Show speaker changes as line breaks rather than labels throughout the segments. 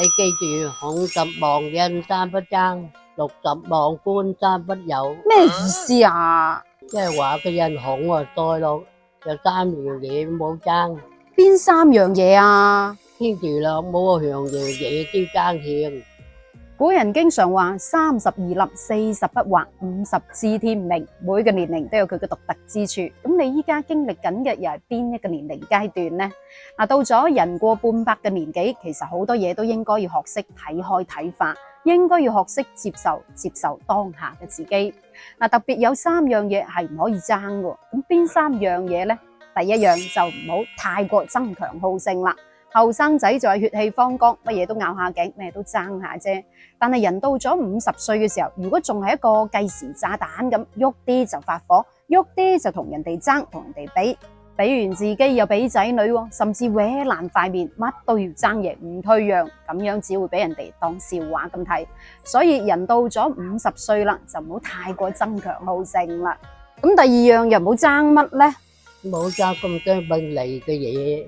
你記住，孔十忘印三不爭，60忘官三不有。
咩意思啊？
即係話個人孔啊，再落有3樣嘢冇爭，
邊3樣嘢啊？
天住啦，冇樣嘢都爭添。
古人經常話32立、40不惑、50知天命，每個年齡都有佢嘅獨特之處。咁你依家經歷緊嘅又係邊一個年齡階段呢？到咗人過半百嘅年紀，其實好多嘢都應該要學識睇開睇化，應該要學識接受當下嘅自己。特別有3樣嘢係唔可以爭嘅。咁邊3樣嘢呢？第一樣就唔好太過爭強好勝啦。後生仔就係血氣方剛，乜嘢都咬下頸，咩都爭下啫。但係人到咗50歲嘅時候，如果仲係一個計時炸彈咁，喐啲就發火，喐啲就同人哋爭，同人哋比，比完自己又比仔女，甚至搲爛塊面，乜都要爭贏，唔退讓，咁樣只會俾人哋當笑話咁睇。所以人到咗50歲啦，就唔好太過爭強好勝啦。咁第二樣又唔好爭乜呢？
冇爭咁多名利嘅嘢。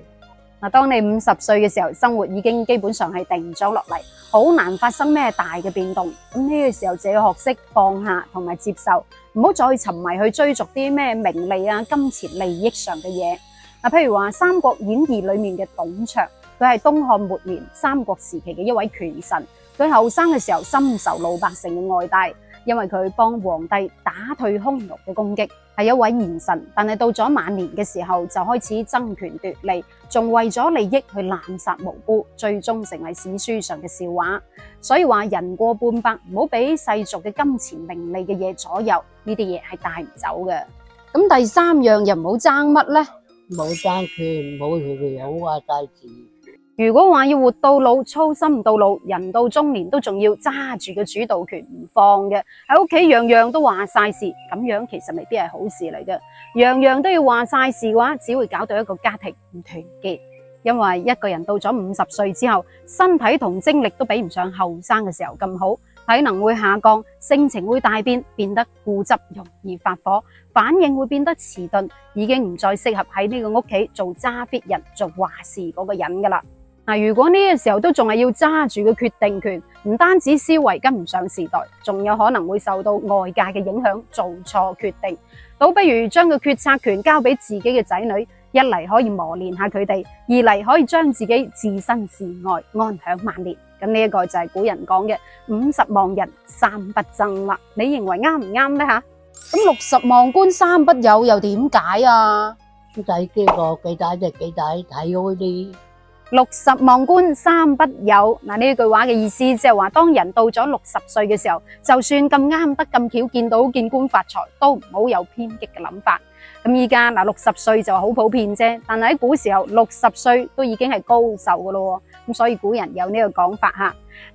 當你50歲嘅時候，生活已經基本上係定咗落嚟，好難發生咩大嘅變動。咁呢個時候就要學識放下同埋接受，唔好再沉迷去追逐啲咩名利啊、金錢利益上嘅嘢。譬如話《三國演義》裏面嘅董卓，佢係東漢末年三國時期嘅一位權臣。佢後生嘅時候深受老百姓嘅愛戴，因為佢幫皇帝打退匈奴嘅攻擊，係一位賢臣。但係到咗晚年嘅時候，就開始爭權奪利，仲為咗利益去濫殺無辜，最終成為史書上嘅笑話。所以話人過半百，唔好俾世俗嘅金錢名利嘅嘢左右，呢啲嘢係帶唔走嘅。咁第3樣又唔好爭乜呢？
冇爭權，冇好話大事。
如果話要活到老，操心到老，人到中年都仲要揸住個主導權唔放嘅，喺屋企樣樣都話晒事，咁樣其實未必係好事嚟嘅。樣樣都要話晒事嘅話，只會搞到一個家庭唔團結。因為一個人到咗50歲之後，身體同精力都比唔上後生嘅時候咁好，體能會下降，性情會大變，變得固執，容易發火，反應會變得遲鈍，已經唔再適合喺呢個屋企做揸 fit 人，做話事嗰個人噶啦。如果呢個時候都仲係要揸住個決定權，唔單止思維跟唔上時代，仲有可能會受到外界嘅影響，做錯決定。倒不如將個決策權交俾自己嘅仔女，一嚟可以磨練下佢哋，二嚟可以將自己置身事外，安享晚年。咁呢一個就係古人講嘅50忘人三不爭啦。你認為啱唔啱呢？咁60忘官三不有又點解啊？
唔使幾個幾大就幾大，睇開啲。
60忘官三不有，呢句話嘅意思即係話，當人到咗60歲嘅時候，就算咁啱得咁巧見到見官發財，都唔好有偏激嘅諗法。咁依家60歲就好普遍啫，但係喺古時候60歲都已經係高壽噶咯。咁所以古人有呢個講法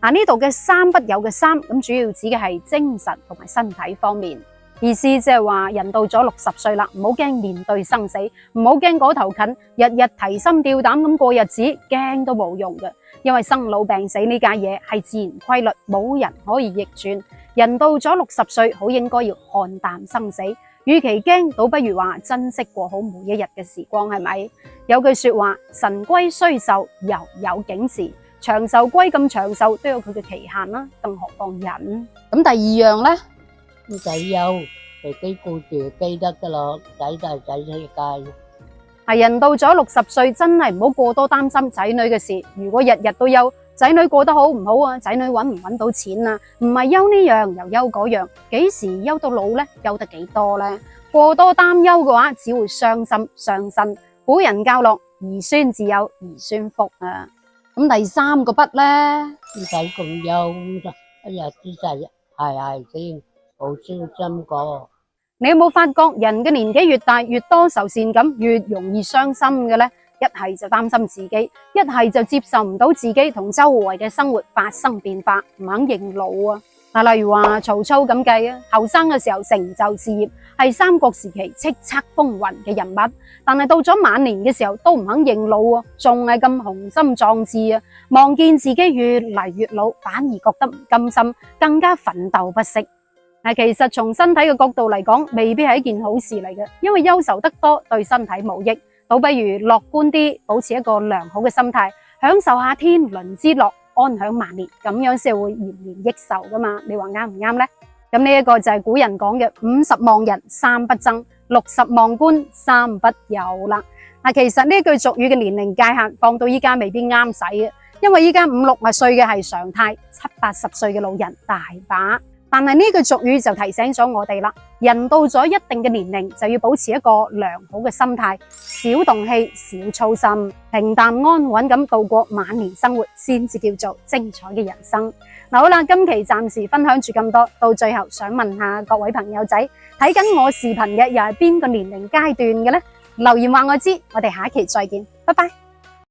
吓。呢度嘅三不有嘅三，咁主要指嘅係精神同埋身體方面。意思即係話人到咗60歲啦，唔好驚面對生死，唔好驚嗰頭近，日日提心吊膽咁過日子，驚都冇用嘅。因為生老病死呢家嘢係自然規律，冇人可以逆轉。人到咗60歲，好應該要看淡生死，與其驚，倒不如話珍惜過好每一日嘅時光，係咪？有句說話，神龜雖壽，猶有竟時。長壽龜咁長壽都有佢嘅期限啦，更何況人。咁第二樣呢？
唔使憂，自己顧住記得噶咯，仔大仔世界。
人到咗60歲，真係唔好過多擔心仔女嘅事。如果日日都憂仔女過得好唔好啊，仔女搵唔搵到錢啊，唔係憂呢樣又憂嗰樣，幾時憂到老呢？憂得幾多呢？過多擔憂嘅話，只會傷心傷身。古人教落兒孫自有兒孫福啊。咁第3個不呢？
唔使咁憂，一日之計係先。好小心過。
你有冇發覺人嘅年紀越大，越多愁善感，越容易傷心嘅呢？一係就擔心自己，一係就接受唔到自己同周圍嘅生活發生變化，唔肯認老啊。例如話曹操咁計啊，後生嘅時候成就事業，係三國時期叱咤風雲嘅人物，但係到咗晚年嘅時候都唔肯認老啊，仲係咁雄心壯志啊，望見自己越嚟越老，反而覺得唔甘心，更加奮鬥不息。其實從身體嘅角度嚟講，未必係一件好事嚟嘅，因為憂愁得多對身體無益，倒不如樂觀啲，保持一個良好嘅心態，享受下天倫之樂，安享晚年，咁樣先會延年益壽噶嘛？你話啱唔啱呢？咁呢一個就係古人講嘅50望人三不爭，60望官三不有啦。嗱，其實呢句俗語嘅年齡界限放到依家未必啱使嘅，因為依家50、60歲嘅係常態，70、80歲嘅老人大把。但係呢句俗語就提醒咗我哋啦，人到咗一定嘅年齡就要保持一個良好嘅心態，少動氣，少操心，平淡安穩咁度過晚年生活，先至叫做精彩嘅人生。嗱，好啦，今期暫時分享住咁多，到最後想問下各位朋友仔，睇緊我視頻嘅又係邊個年齡階段嘅呢？留言話我知，我哋下一期再見，拜拜。